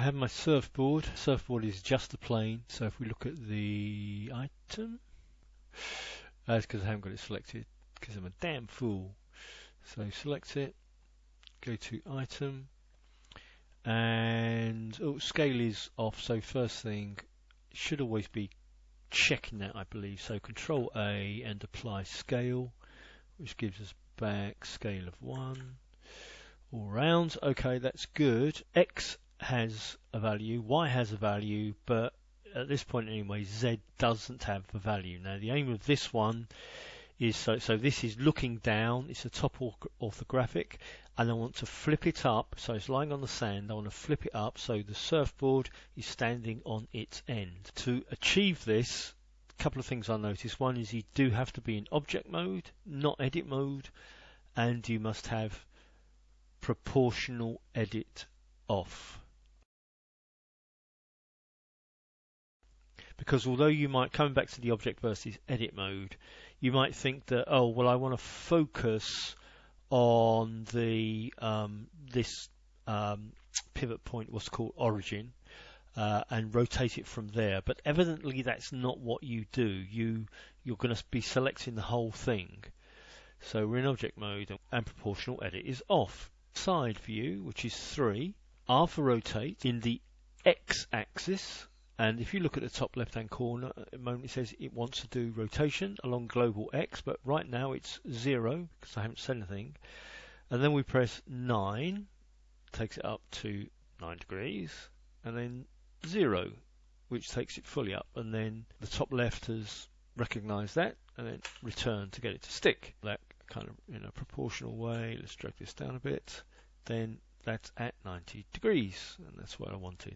have my surfboard. Surfboard is just a plane, so if we look at the item, that's because I haven't got it selected, because I'm a damn fool. So select it, go to item, and scale is off, so first thing, should always be checking that, I believe. So Control A and apply scale, which gives us back scale of 1 all round. Okay, that's good. X has a value, Y has a value, but at this point anyway, Z doesn't have a value. Now the aim of this one is so this is looking down, it's a top orthographic, and I want to flip it up, so it's lying on the sand, I want to flip it up so the surfboard is standing on its end. To achieve this, a couple of things I noticed. One is you do have to be in object mode, not edit mode, and you must have proportional edit off. Because although you might, coming back to the object versus edit mode, you might think that, oh well, I want to focus on the this pivot point, what's called origin, and rotate it from there. But evidently that's not what you do. You're going to be selecting the whole thing. So we're in object mode, and proportional edit is off. Side view, which is 3, R for rotate in the X-axis. And if you look at the top left hand corner, at the moment it says it wants to do rotation along global X, but right now it's 0 because I haven't said anything. And then we press 9, takes it up to 9 degrees, and then 0, which takes it fully up. And then the top left has recognized that, and then return to get it to stick. That kind of in a proportional way. Let's drag this down a bit. Then that's at 90 degrees, and that's what I wanted.